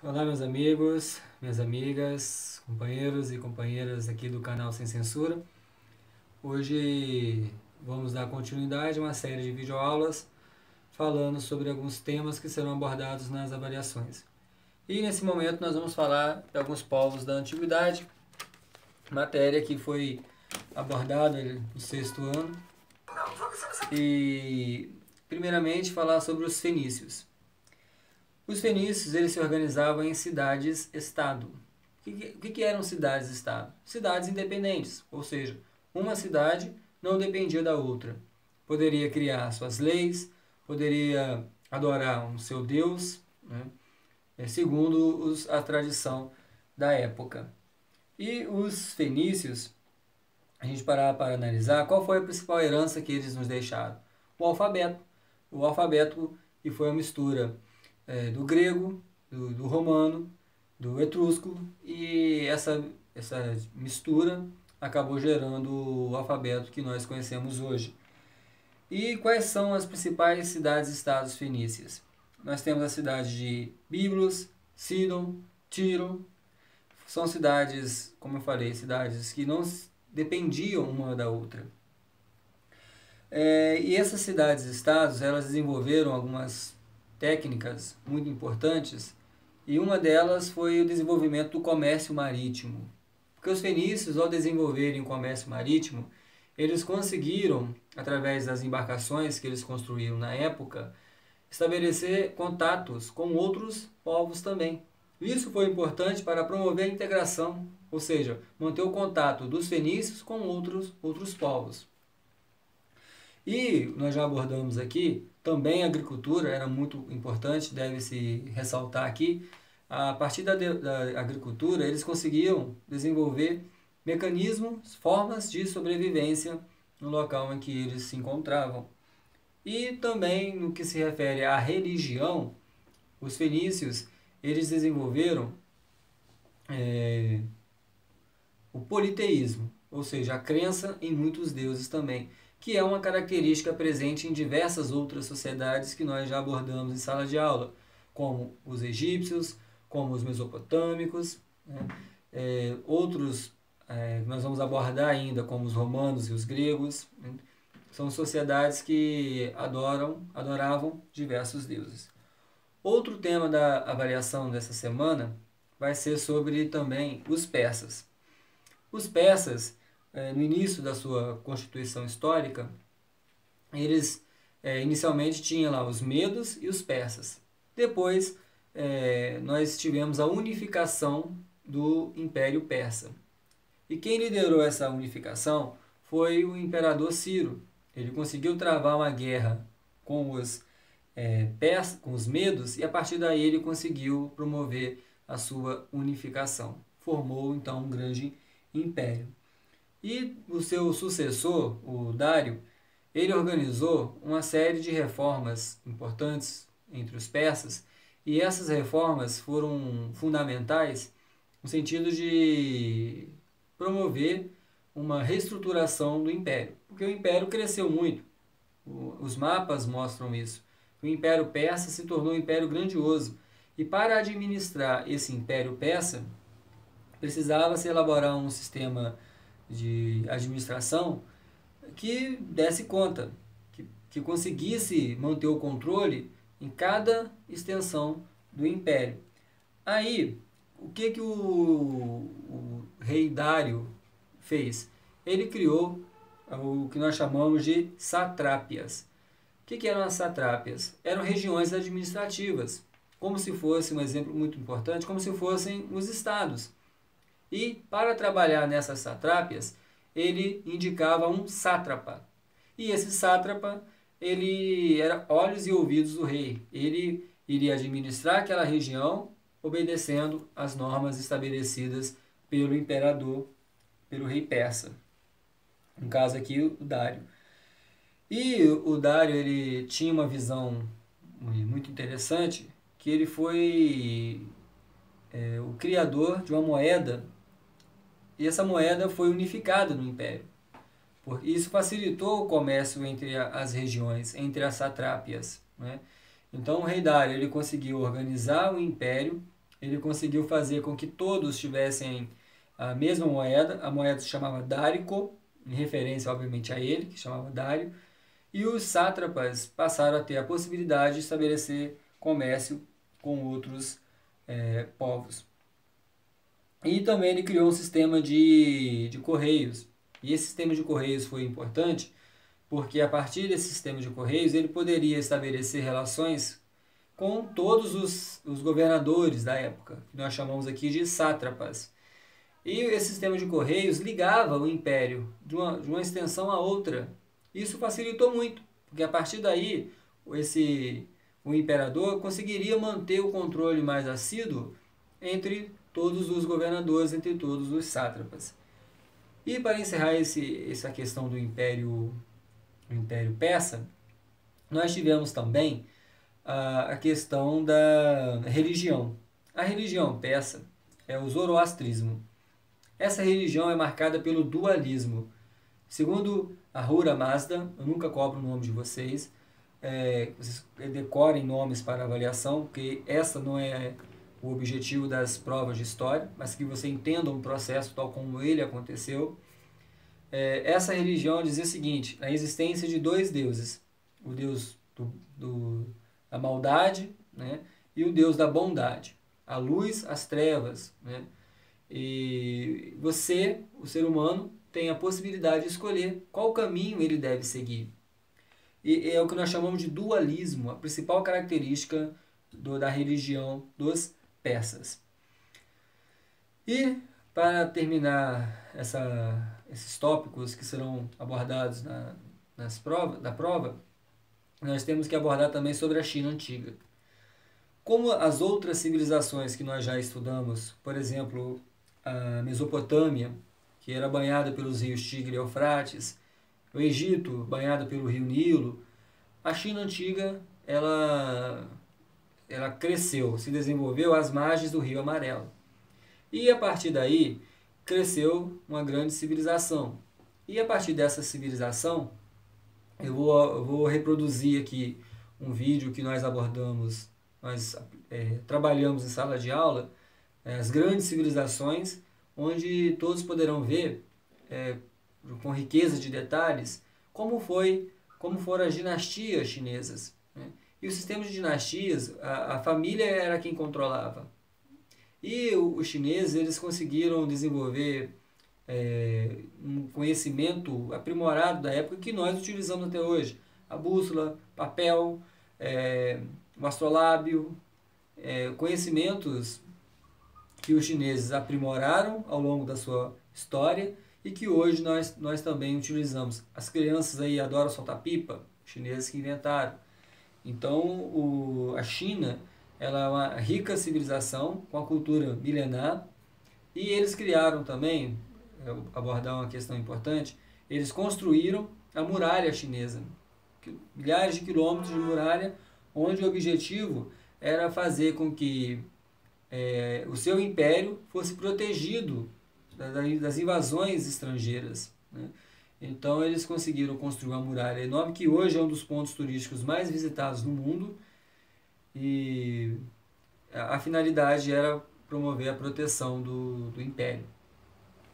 Olá, meus amigos, minhas amigas, companheiros e companheiras aqui do canal Sem Censura. Hoje vamos dar continuidade a uma série de videoaulas falando sobre alguns temas que serão abordados nas avaliações. E nesse momento nós vamos falar de alguns povos da antiguidade, matéria que foi abordada no sexto ano. E primeiramente falar sobre os fenícios. Os fenícios eles se organizavam em cidades-estado. O que eram cidades-estado? Cidades independentes, ou seja, uma cidade não dependia da outra. Poderia criar suas leis, poderia adorar um seu deus, né, segundo a tradição da época. E os fenícios, a gente parar para analisar, qual foi a principal herança que eles nos deixaram? O alfabeto. O alfabeto que foi a mistura do grego, do romano, do etrusco, e essa mistura acabou gerando o alfabeto que nós conhecemos hoje. E quais são as principais cidades-estados fenícias? Nós temos a cidade de Biblos, Sidon, Tiro. São cidades, como eu falei, cidades que não dependiam uma da outra. E essas cidades-estados, elas desenvolveram algumas técnicas muito importantes, e uma delas foi o desenvolvimento do comércio marítimo. Porque os fenícios, ao desenvolverem o comércio marítimo, eles conseguiram, através das embarcações que eles construíram na época, estabelecer contatos com outros povos também. Isso foi importante para promover a integração, ou seja, manter o contato dos fenícios com outros povos. E nós já abordamos aqui, também a agricultura era muito importante, deve-se ressaltar aqui. A partir da agricultura, eles conseguiam desenvolver mecanismos, formas de sobrevivência no local em que eles se encontravam. E também no que se refere à religião, os fenícios, eles desenvolveram o politeísmo, ou seja, a crença em muitos deuses também, que é uma característica presente em diversas outras sociedades que nós já abordamos em sala de aula, como os egípcios, como os mesopotâmicos, né? Outros nós vamos abordar ainda, como os romanos e os gregos, né? São sociedades que adoravam diversos deuses. Outro tema da avaliação dessa semana vai ser sobre também os persas. Os persas, no início da sua constituição histórica, eles inicialmente tinham lá os medos e os persas. Depois, nós tivemos a unificação do Império Persa. E quem liderou essa unificação foi o imperador Ciro. Ele conseguiu travar uma guerra com com os medos, e a partir daí ele conseguiu promover a sua unificação. Formou então um grande império. E o seu sucessor, o Dário, ele organizou uma série de reformas importantes entre os persas, e essas reformas foram fundamentais no sentido de promover uma reestruturação do império, porque o império cresceu muito. Os mapas mostram isso. O Império Persa se tornou um império grandioso, e para administrar esse Império Persa, precisava se elaborar um sistema de administração que desse conta, que conseguisse manter o controle em cada extensão do império. Aí, o que o rei Dário fez? Ele criou o que nós chamamos de satrápias. O que eram as satrápias? Eram regiões administrativas, como se fosse, um exemplo muito importante, como se fossem os estados. E para trabalhar nessas satrápias, ele indicava um sátrapa. E esse sátrapa, ele era olhos e ouvidos do rei. Ele iria administrar aquela região, obedecendo às normas estabelecidas pelo imperador, pelo rei persa. No caso aqui, o Dário. E o Dário, ele tinha uma visão muito interessante, que ele foi o criador de uma moeda, e essa moeda foi unificada no império. Isso facilitou o comércio entre as regiões, entre as satrápias, né? Então o rei Dário ele conseguiu organizar o império ele conseguiu fazer com que todos tivessem a mesma moeda. A moeda se chamava Dárico, em referência, obviamente, a ele, que chamava Dário. E os sátrapas passaram a ter a possibilidade de estabelecer comércio com outros povos. E também ele criou um sistema de correios. E esse sistema de correios foi importante porque a partir desse sistema de correios ele poderia estabelecer relações com todos os governadores da época, que nós chamamos aqui de sátrapas. E esse sistema de correios ligava o império de uma extensão a outra. Isso facilitou muito, porque a partir daí o imperador conseguiria manter o controle mais assíduo entre todos os governadores, entre todos os sátrapas. E para encerrar essa questão do Império Persa, nós tivemos também a questão da religião. A religião persa é o zoroastrismo. Essa religião é marcada pelo dualismo. Segundo Ahura Mazda, eu nunca cobro o nome de vocês, vocês decorem nomes para avaliação, porque essa não é o objetivo das provas de história, mas que você entenda o processo tal como ele aconteceu. Essa religião dizia o seguinte: a existência de dois deuses, o deus da maldade, né, e o deus da bondade, a luz, as trevas, né, e você, o ser humano, tem a possibilidade de escolher qual caminho ele deve seguir. E é o que nós chamamos de dualismo, a principal característica da religião dos persas. E para terminar esses tópicos que serão abordados da prova, nós temos que abordar também sobre a China antiga. Como as outras civilizações que nós já estudamos, por exemplo, a Mesopotâmia, que era banhada pelos rios Tigre e Eufrates, o Egito, banhado pelo rio Nilo, a China antiga ela cresceu, se desenvolveu às margens do Rio Amarelo. E a partir daí cresceu uma grande civilização. E a partir dessa civilização, eu vou reproduzir aqui um vídeo que nós abordamos, nós trabalhamos em sala de aula, as grandes civilizações, onde todos poderão ver, com riqueza de detalhes, como foram as dinastias chinesas, né? E o sistema de dinastias, a família era quem controlava. E os chineses eles conseguiram desenvolver um conhecimento aprimorado da época que nós utilizamos até hoje. A bússola, papel, o astrolábio, conhecimentos que os chineses aprimoraram ao longo da sua história e que hoje nós também utilizamos. As crianças aí adoram soltar pipa, os chineses que inventaram. Então a China ela é uma rica civilização com a cultura milenar e eles criaram também, abordar uma questão importante, eles construíram a muralha chinesa, milhares de quilômetros de muralha, onde o objetivo era fazer com que o seu império fosse protegido das invasões estrangeiras, né? Então eles conseguiram construir uma muralha enorme que hoje é um dos pontos turísticos mais visitados no mundo e a finalidade era promover a proteção do império.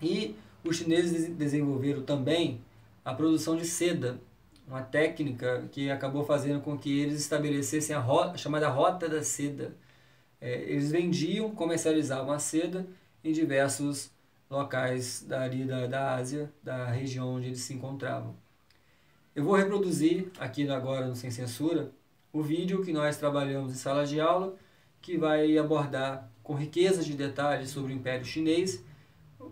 E os chineses desenvolveram também a produção de seda, uma técnica que acabou fazendo com que eles estabelecessem a chamada Rota da Seda. Eles vendiam, comercializavam a seda em diversos locais da Ásia, da região onde eles se encontravam. Eu vou reproduzir aqui agora no Sem Censura o vídeo que nós trabalhamos em sala de aula, que vai abordar com riqueza de detalhes sobre o Império Chinês.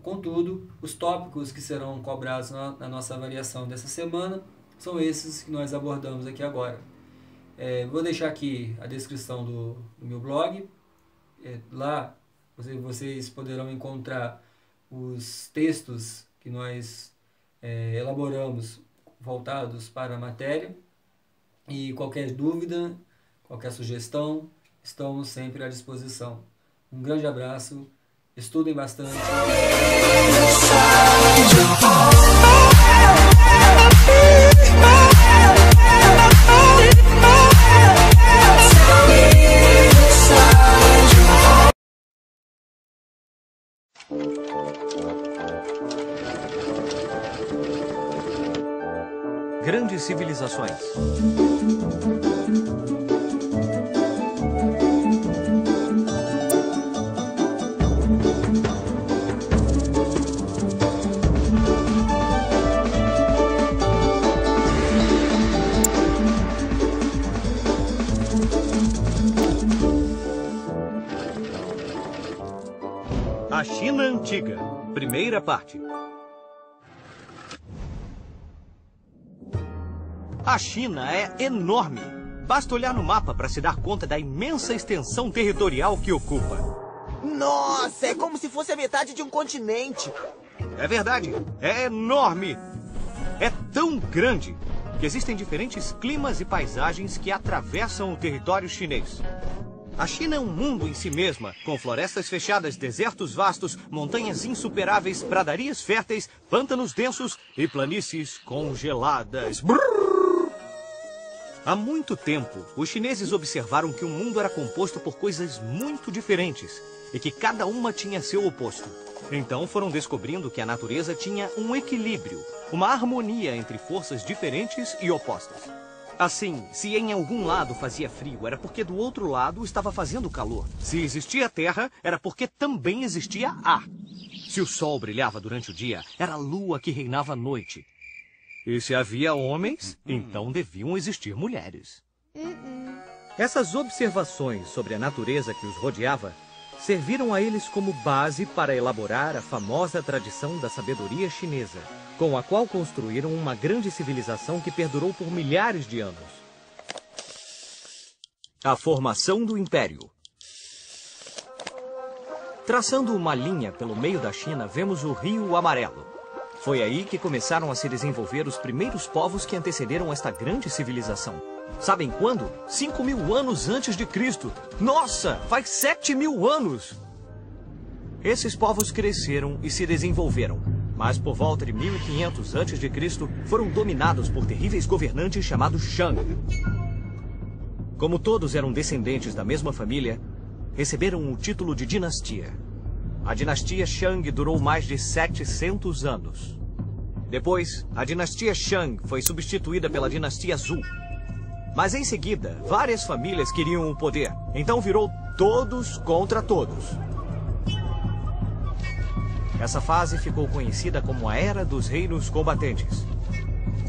Contudo, os tópicos que serão cobrados na nossa avaliação dessa semana são esses que nós abordamos aqui agora. Vou deixar aqui a descrição do meu blog. Lá vocês poderão encontrar os textos que nós elaboramos voltados para a matéria. E qualquer dúvida, qualquer sugestão, estamos sempre à disposição. Um grande abraço, estudem bastante. Grandes civilizações. A China Antiga, primeira parte. A China é enorme. Basta olhar no mapa para se dar conta da imensa extensão territorial que ocupa. Nossa, é como se fosse a metade de um continente. É verdade, é enorme. É tão grande que existem diferentes climas e paisagens que atravessam o território chinês. A China é um mundo em si mesma, com florestas fechadas, desertos vastos, montanhas insuperáveis, pradarias férteis, pântanos densos e planícies congeladas. Há muito tempo, os chineses observaram que o mundo era composto por coisas muito diferentes e que cada uma tinha seu oposto. Então foram descobrindo que a natureza tinha um equilíbrio, uma harmonia entre forças diferentes e opostas. Assim, se em algum lado fazia frio, era porque do outro lado estava fazendo calor. Se existia terra, era porque também existia ar. Se o sol brilhava durante o dia, era a lua que reinava à noite. E se havia homens, então deviam existir mulheres. Essas observações sobre a natureza que os rodeava serviram a eles como base para elaborar a famosa tradição da sabedoria chinesa, com a qual construíram uma grande civilização que perdurou por milhares de anos. A formação do Império. Traçando uma linha pelo meio da China, vemos o Rio Amarelo. Foi aí que começaram a se desenvolver os primeiros povos que antecederam esta grande civilização. Sabem quando? 5.000 anos antes de Cristo. Nossa, faz 7.000 anos! Esses povos cresceram e se desenvolveram, mas por volta de 1500 a.C. foram dominados por terríveis governantes chamados Shang. Como todos eram descendentes da mesma família, receberam o título de dinastia. A dinastia Shang durou mais de 700 anos. Depois, a dinastia Shang foi substituída pela dinastia Zhou. Mas em seguida, várias famílias queriam o poder, então virou todos contra todos. Essa fase ficou conhecida como a Era dos Reinos Combatentes.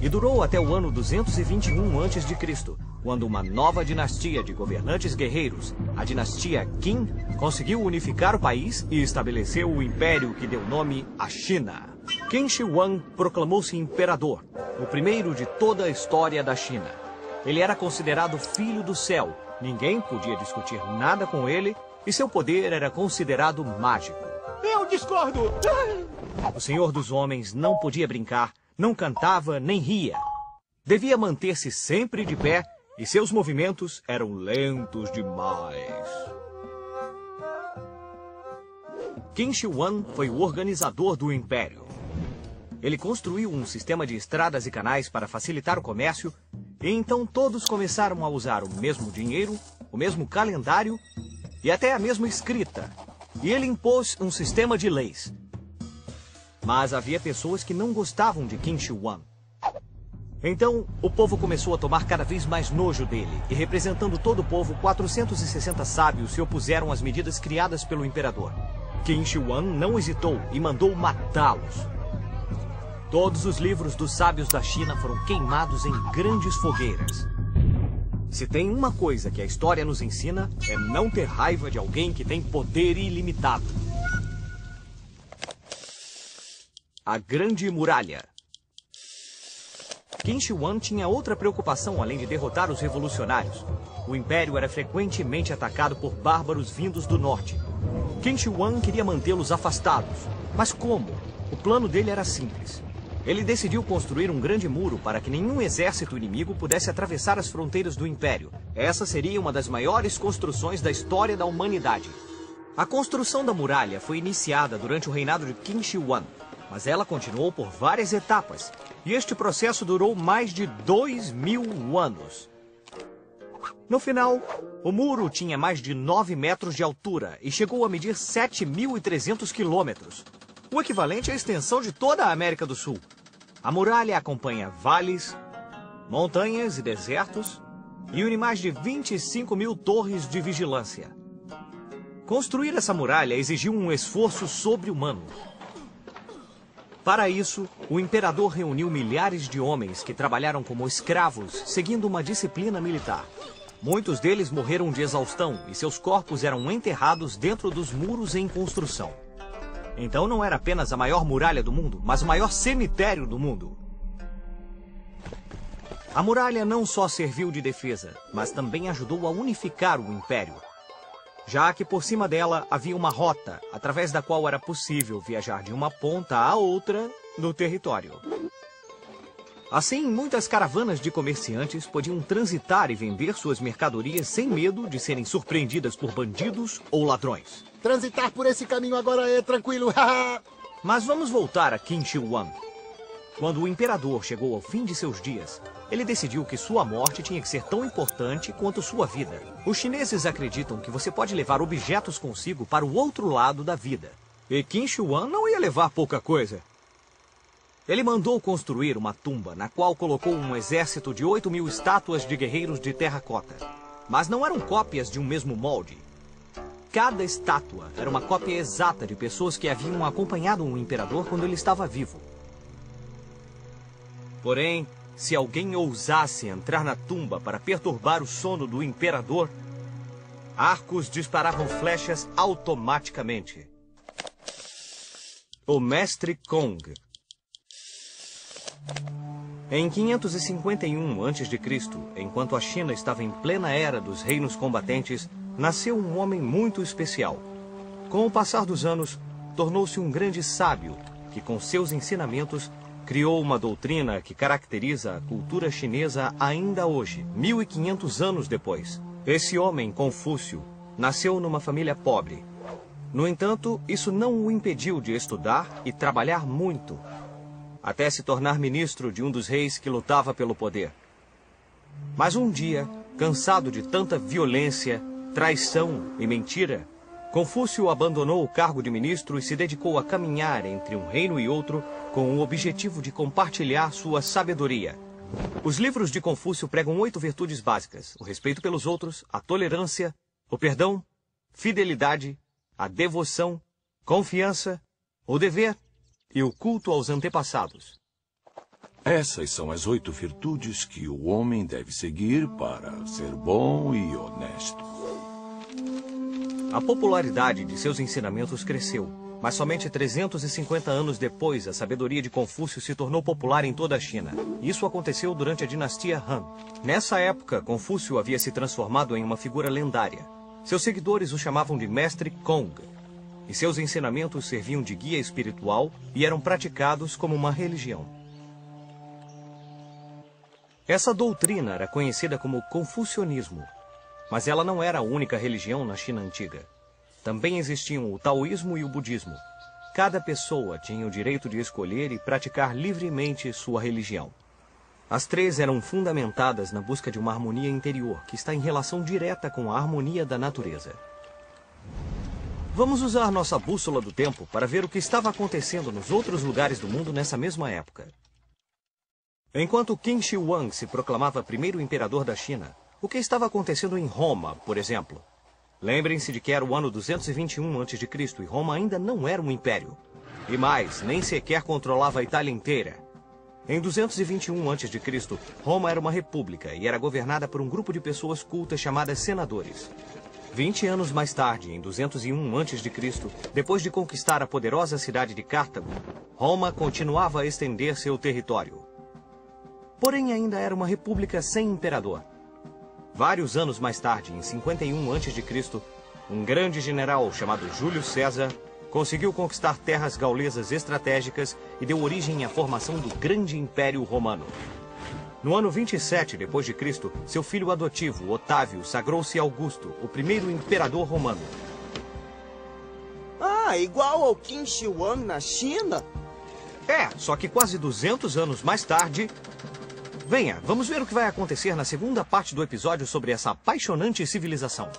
E durou até o ano 221 a.C., quando uma nova dinastia de governantes guerreiros, a dinastia Qin, conseguiu unificar o país e estabeleceu o império que deu nome à China. Qin Shi Huang proclamou-se imperador, o primeiro de toda a história da China. Ele era considerado filho do céu, ninguém podia discutir nada com ele e seu poder era considerado mágico. Eu discordo! O senhor dos homens não podia brincar, não cantava nem ria. Devia manter-se sempre de pé e seus movimentos eram lentos demais. Qin Shi Huang foi o organizador do império. Ele construiu um sistema de estradas e canais para facilitar o comércio, e então todos começaram a usar o mesmo dinheiro, o mesmo calendário e até a mesma escrita. E ele impôs um sistema de leis. Mas havia pessoas que não gostavam de Qin Shi Huang. Então, o povo começou a tomar cada vez mais nojo dele, e representando todo o povo, 460 sábios se opuseram às medidas criadas pelo imperador. Qin Shi Huang não hesitou e mandou matá-los. Todos os livros dos sábios da China foram queimados em grandes fogueiras. Se tem uma coisa que a história nos ensina, é não ter raiva de alguém que tem poder ilimitado. A Grande Muralha. Qin Shi Huang tinha outra preocupação além de derrotar os revolucionários. O império era frequentemente atacado por bárbaros vindos do norte. Qin Shi Huang queria mantê-los afastados. Mas como? O plano dele era simples. Ele decidiu construir um grande muro para que nenhum exército inimigo pudesse atravessar as fronteiras do império. Essa seria uma das maiores construções da história da humanidade. A construção da muralha foi iniciada durante o reinado de Qin Shi Huang, mas ela continuou por várias etapas, e este processo durou mais de 2000 anos. No final, o muro tinha mais de 9 metros de altura e chegou a medir 7.300 quilômetros, o equivalente à extensão de toda a América do Sul. A muralha acompanha vales, montanhas e desertos e une mais de 25 mil torres de vigilância. Construir essa muralha exigiu um esforço sobre-humano. Para isso, o imperador reuniu milhares de homens que trabalharam como escravos, seguindo uma disciplina militar. Muitos deles morreram de exaustão e seus corpos eram enterrados dentro dos muros em construção. Então não era apenas a maior muralha do mundo, mas o maior cemitério do mundo. A muralha não só serviu de defesa, mas também ajudou a unificar o império, já que por cima dela havia uma rota através da qual era possível viajar de uma ponta à outra do território. Assim, muitas caravanas de comerciantes podiam transitar e vender suas mercadorias sem medo de serem surpreendidas por bandidos ou ladrões. Transitar por esse caminho agora é tranquilo. Mas vamos voltar a Qin Shi Huang. Quando o imperador chegou ao fim de seus dias, ele decidiu que sua morte tinha que ser tão importante quanto sua vida. Os chineses acreditam que você pode levar objetos consigo para o outro lado da vida. E Qin Shi Huang não ia levar pouca coisa. Ele mandou construir uma tumba na qual colocou um exército de 8.000 estátuas de guerreiros de terracota. Mas não eram cópias de um mesmo molde. Cada estátua era uma cópia exata de pessoas que haviam acompanhado o imperador quando ele estava vivo. Porém, se alguém ousasse entrar na tumba para perturbar o sono do imperador, arcos disparavam flechas automaticamente. O Mestre Kong. Em 551 a.C., enquanto a China estava em plena era dos reinos combatentes, nasceu um homem muito especial. Com o passar dos anos, tornou-se um grande sábio que, com seus ensinamentos, criou uma doutrina que caracteriza a cultura chinesa ainda hoje, 1.500 anos depois. Esse homem, Confúcio, nasceu numa família pobre. No entanto, isso não o impediu de estudar e trabalhar muito, até se tornar ministro de um dos reis que lutava pelo poder. Mas um dia, cansado de tanta violência, traição e mentira, Confúcio abandonou o cargo de ministro e se dedicou a caminhar entre um reino e outro com o objetivo de compartilhar sua sabedoria. Os livros de Confúcio pregam 8 virtudes básicas: o respeito pelos outros, a tolerância, o perdão, fidelidade, a devoção, confiança, o dever e o culto aos antepassados. Essas são as 8 virtudes que o homem deve seguir para ser bom e honesto. A popularidade de seus ensinamentos cresceu, mas somente 350 anos depois, a sabedoria de Confúcio se tornou popular em toda a China. Isso aconteceu durante a dinastia Han. Nessa época, Confúcio havia se transformado em uma figura lendária. Seus seguidores o chamavam de Mestre Kong, e seus ensinamentos serviam de guia espiritual e eram praticados como uma religião. Essa doutrina era conhecida como confucionismo, mas ela não era a única religião na China antiga. Também existiam o taoísmo e o budismo. Cada pessoa tinha o direito de escolher e praticar livremente sua religião. As 3 eram fundamentadas na busca de uma harmonia interior, que está em relação direta com a harmonia da natureza. Vamos usar nossa bússola do tempo para ver o que estava acontecendo nos outros lugares do mundo nessa mesma época. Enquanto Qin Shi Huang se proclamava primeiro imperador da China, o que estava acontecendo em Roma, por exemplo? Lembrem-se de que era o ano 221 a.C. e Roma ainda não era um império. E mais, nem sequer controlava a Itália inteira. Em 221 a.C., Roma era uma república e era governada por um grupo de pessoas cultas chamadas senadores. 20 anos mais tarde, em 201 a.C., depois de conquistar a poderosa cidade de Cartago, Roma continuava a estender seu território. Porém, ainda era uma república sem imperador. Vários anos mais tarde, em 51 a.C., um grande general chamado Júlio César conseguiu conquistar terras gaulesas estratégicas e deu origem à formação do Grande Império Romano. No ano 27 d.C., seu filho adotivo, Otávio, sagrou-se Augusto, o primeiro imperador romano. Ah, igual ao Qin Shi Huang na China? É, só que quase 200 anos mais tarde, Venha, vamos ver o que vai acontecer na segunda parte do episódio sobre essa apaixonante civilização.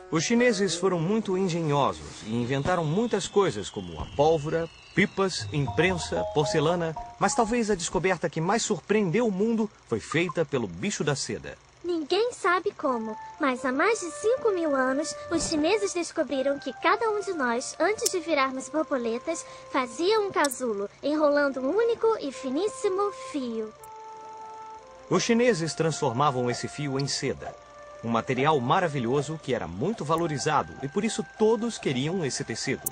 Os chineses foram muito engenhosos e inventaram muitas coisas, como a pólvora, pipas, imprensa, porcelana, mas talvez a descoberta que mais surpreendeu o mundo foi feita pelo bicho da seda. Ninguém sabe como, mas há mais de 5.000 anos, os chineses descobriram que cada um de nós, antes de virarmos borboletas, fazia um casulo, enrolando um único e finíssimo fio. Os chineses transformavam esse fio em seda, um material maravilhoso que era muito valorizado e por isso todos queriam esse tecido.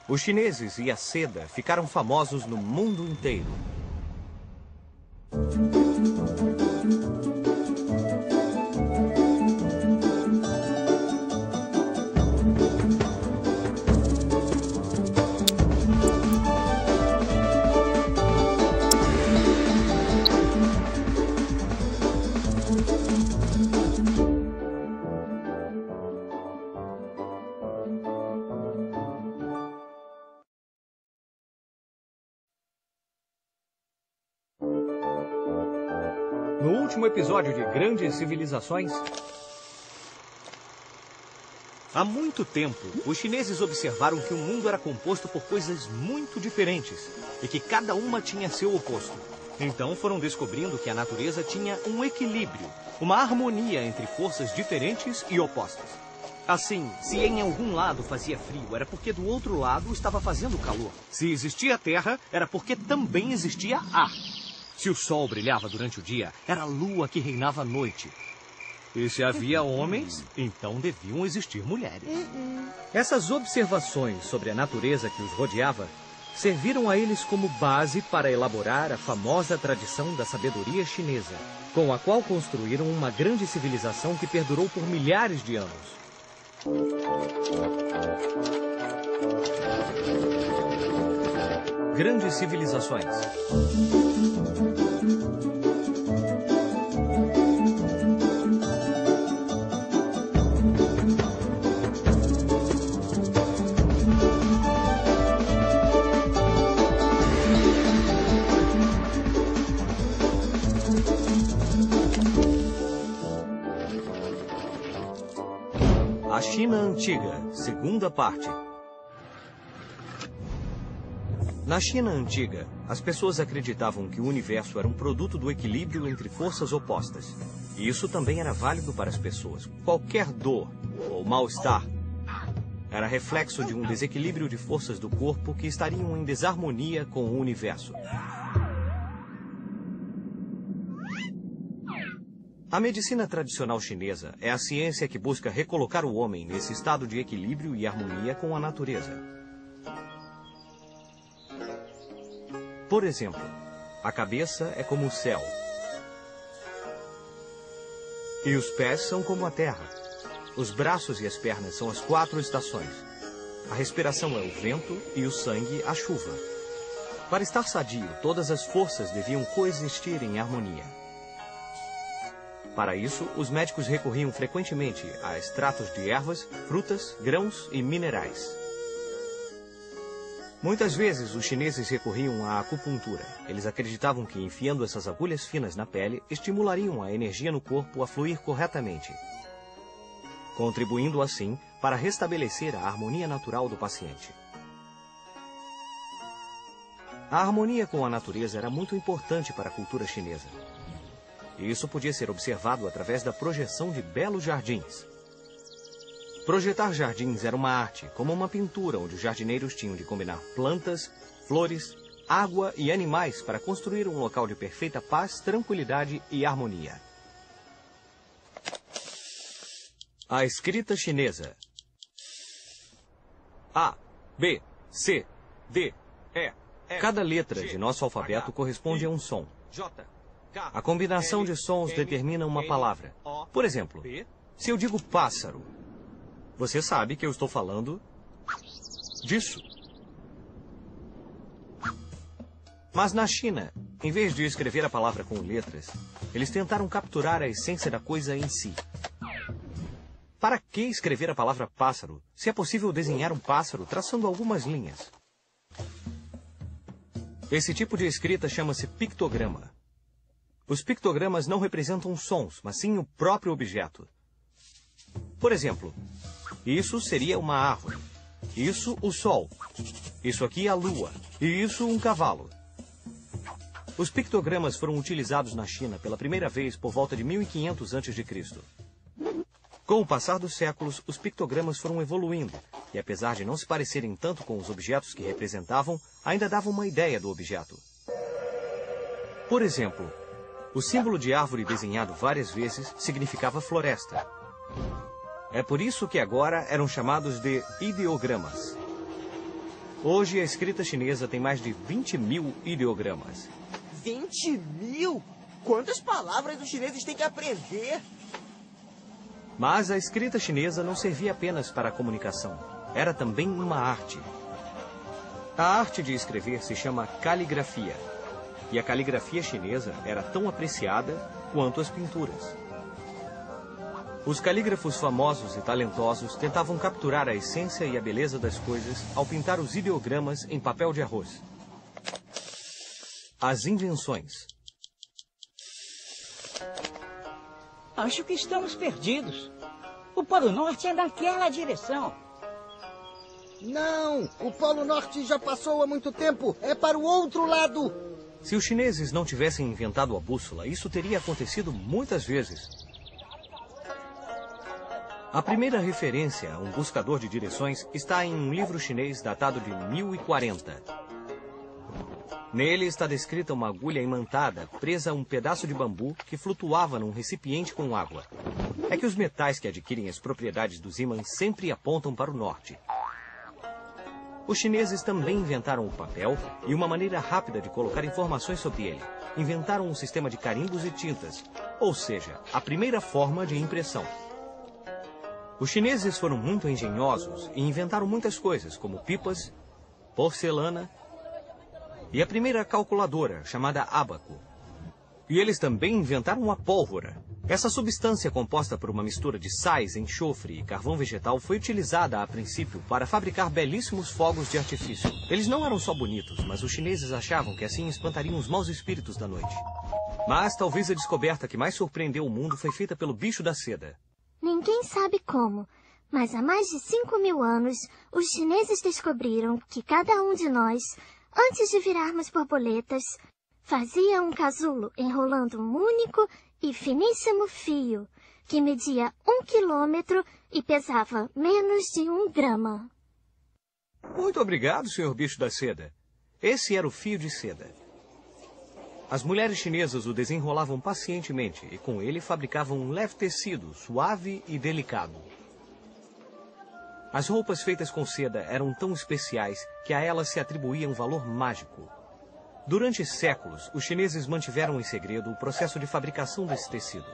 Os chineses e a seda ficaram famosos no mundo inteiro. No último episódio de Grandes Civilizações... Há muito tempo, os chineses observaram que o mundo era composto por coisas muito diferentes e que cada uma tinha seu oposto. Então foram descobrindo que a natureza tinha um equilíbrio, uma harmonia entre forças diferentes e opostas. Assim, se em algum lado fazia frio, era porque do outro lado estava fazendo calor. Se existia terra, era porque também existia ar. Se o sol brilhava durante o dia, era a lua que reinava à noite. E se havia homens, então deviam existir mulheres. Essas observações sobre a natureza que os rodeava serviram a eles como base para elaborar a famosa tradição da sabedoria chinesa, com a qual construíram uma grande civilização que perdurou por milhares de anos. Grandes Civilizações. A China Antiga, segunda parte. Na China Antiga, as pessoas acreditavam que o universo era um produto do equilíbrio entre forças opostas. E isso também era válido para as pessoas. Qualquer dor ou mal-estar era reflexo de um desequilíbrio de forças do corpo que estariam em desarmonia com o universo. A medicina tradicional chinesa é a ciência que busca recolocar o homem nesse estado de equilíbrio e harmonia com a natureza. Por exemplo, a cabeça é como o céu. E os pés são como a terra. Os braços e as pernas são as 4 estações. A respiração é o vento e o sangue a chuva. Para estar sadio, todas as forças deviam coexistir em harmonia. Para isso, os médicos recorriam frequentemente a extratos de ervas, frutas, grãos e minerais. Muitas vezes, os chineses recorriam à acupuntura. Eles acreditavam que, enfiando essas agulhas finas na pele, estimulariam a energia no corpo a fluir corretamente, contribuindo assim para restabelecer a harmonia natural do paciente. A harmonia com a natureza era muito importante para a cultura chinesa. E isso podia ser observado através da projeção de belos jardins. Projetar jardins era uma arte, como uma pintura onde os jardineiros tinham de combinar plantas, flores, água e animais para construir um local de perfeita paz, tranquilidade e harmonia. A escrita chinesa. A, B, C, D, E. Cada letra de nosso alfabeto corresponde a um som. A combinação de sons determina uma palavra. Por exemplo, se eu digo pássaro, você sabe que eu estou falando disso. Mas na China, em vez de escrever a palavra com letras, eles tentaram capturar a essência da coisa em si. Para que escrever a palavra pássaro, se é possível desenhar um pássaro traçando algumas linhas? Esse tipo de escrita chama-se pictograma. Os pictogramas não representam sons, mas sim o próprio objeto. Por exemplo, isso seria uma árvore. Isso, o sol. Isso aqui, a lua. E isso, um cavalo. Os pictogramas foram utilizados na China pela primeira vez por volta de 1500 a.C. Com o passar dos séculos, os pictogramas foram evoluindo, e apesar de não se parecerem tanto com os objetos que representavam, ainda davam uma ideia do objeto. Por exemplo, o símbolo de árvore desenhado várias vezes significava floresta. É por isso que agora eram chamados de ideogramas. Hoje, a escrita chinesa tem mais de 20.000 ideogramas. 20.000? Quantas palavras os chineses têm que aprender? Mas a escrita chinesa não servia apenas para a comunicação. Era também uma arte. A arte de escrever se chama caligrafia. E a caligrafia chinesa era tão apreciada quanto as pinturas. Os calígrafos famosos e talentosos tentavam capturar a essência e a beleza das coisas ao pintar os ideogramas em papel de arroz. As invenções. Acho que estamos perdidos. O Polo Norte é naquela direção. Não, o Polo Norte já passou há muito tempo. É para o outro lado. Se os chineses não tivessem inventado a bússola, isso teria acontecido muitas vezes. A primeira referência a um buscador de direções está em um livro chinês datado de 1040. Nele está descrita uma agulha imantada presa a um pedaço de bambu que flutuava num recipiente com água. É que os metais que adquirem as propriedades dos ímãs sempre apontam para o norte. Os chineses também inventaram o papel e uma maneira rápida de colocar informações sobre ele. Inventaram um sistema de carimbos e tintas, ou seja, a primeira forma de impressão. Os chineses foram muito engenhosos e inventaram muitas coisas, como pipas, porcelana e a primeira calculadora, chamada ábaco. E eles também inventaram a pólvora. Essa substância composta por uma mistura de sais, enxofre e carvão vegetal foi utilizada a princípio para fabricar belíssimos fogos de artifício. Eles não eram só bonitos, mas os chineses achavam que assim espantariam os maus espíritos da noite. Mas talvez a descoberta que mais surpreendeu o mundo foi feita pelo bicho da seda. Ninguém sabe como, mas há mais de 5.000 anos, os chineses descobriram que cada um de nós, antes de virarmos borboletas, fazia um casulo enrolando um único e finíssimo fio, que media 1 quilômetro e pesava menos de 1 grama. Muito obrigado, senhor bicho da seda. Esse era o fio de seda. As mulheres chinesas o desenrolavam pacientemente e com ele fabricavam um leve tecido, suave e delicado. As roupas feitas com seda eram tão especiais que a elas se atribuía um valor mágico. Durante séculos, os chineses mantiveram em segredo o processo de fabricação desse tecido.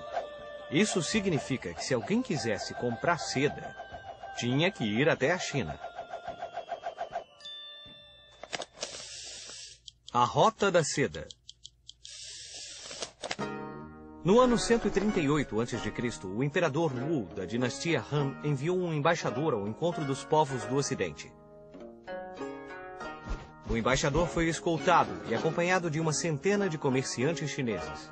Isso significa que se alguém quisesse comprar seda, tinha que ir até a China. A Rota da Seda. No ano 138 a.C., o imperador Wu, da dinastia Han, enviou um embaixador ao encontro dos povos do Ocidente. O embaixador foi escoltado e acompanhado de uma centena de comerciantes chineses.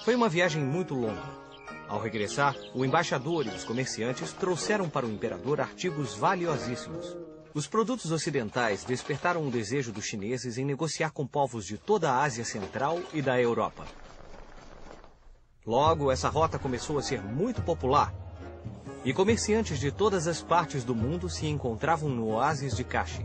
Foi uma viagem muito longa. Ao regressar, o embaixador e os comerciantes trouxeram para o imperador artigos valiosíssimos. Os produtos ocidentais despertaram o desejo dos chineses em negociar com povos de toda a Ásia Central e da Europa. Logo, essa rota começou a ser muito popular, e comerciantes de todas as partes do mundo se encontravam no oásis de Kashi.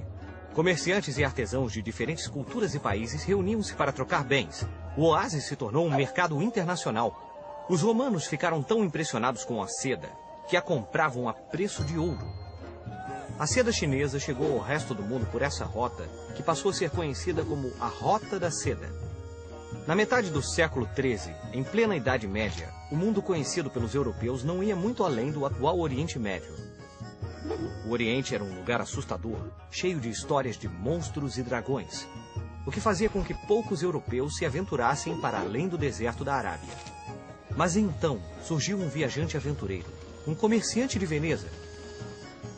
Comerciantes e artesãos de diferentes culturas e países reuniam-se para trocar bens. O oásis se tornou um mercado internacional. Os romanos ficaram tão impressionados com a seda que a compravam a preço de ouro. A seda chinesa chegou ao resto do mundo por essa rota, que passou a ser conhecida como a Rota da Seda. Na metade do século XIII, em plena Idade Média, o mundo conhecido pelos europeus não ia muito além do atual Oriente Médio. O Oriente era um lugar assustador, cheio de histórias de monstros e dragões, o que fazia com que poucos europeus se aventurassem para além do deserto da Arábia. Mas então surgiu um viajante aventureiro, um comerciante de Veneza.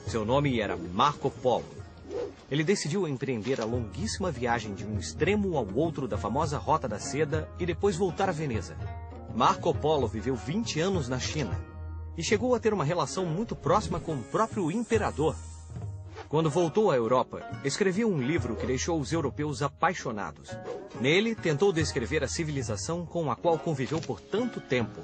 Seu nome era Marco Polo. ele decidiu empreender a longuíssima viagem de um extremo ao outro da famosa Rota da Seda e depois voltar a Veneza. Marco Polo viveu 20 anos na China e chegou a ter uma relação muito próxima com o próprio imperador. Quando voltou à Europa, escreveu um livro que deixou os europeus apaixonados. Nele, tentou descrever a civilização com a qual conviveu por tanto tempo.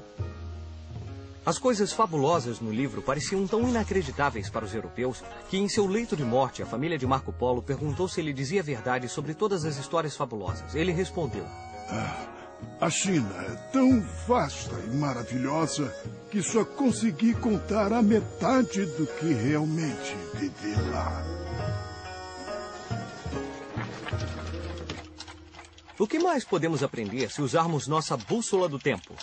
As coisas fabulosas no livro pareciam tão inacreditáveis para os europeus que, em seu leito de morte, a família de Marco Polo perguntou se ele dizia a verdade sobre todas as histórias fabulosas. Ele respondeu: a China é tão vasta e maravilhosa que só consegui contar a metade do que realmente vivi lá. O que mais podemos aprender se usarmos nossa bússola do tempo?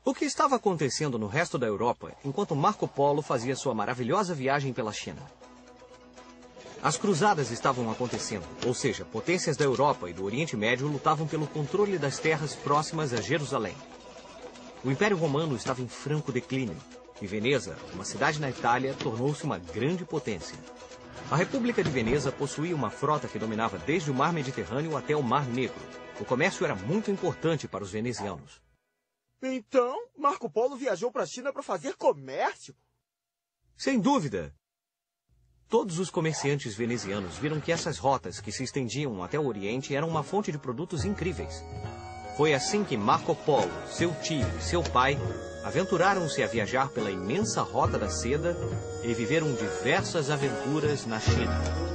O que estava acontecendo no resto da Europa enquanto Marco Polo fazia sua maravilhosa viagem pela China? As cruzadas estavam acontecendo, ou seja, potências da Europa e do Oriente Médio lutavam pelo controle das terras próximas a Jerusalém. O Império Romano estava em franco declínio, e Veneza, uma cidade na Itália, tornou-se uma grande potência. A República de Veneza possuía uma frota que dominava desde o Mar Mediterrâneo até o Mar Negro. O comércio era muito importante para os venezianos. Então, Marco Polo viajou para a China para fazer comércio? Sem dúvida! Todos os comerciantes venezianos viram que essas rotas que se estendiam até o Oriente eram uma fonte de produtos incríveis. Foi assim que Marco Polo, seu tio e seu pai aventuraram-se a viajar pela imensa Rota da Seda e viveram diversas aventuras na China.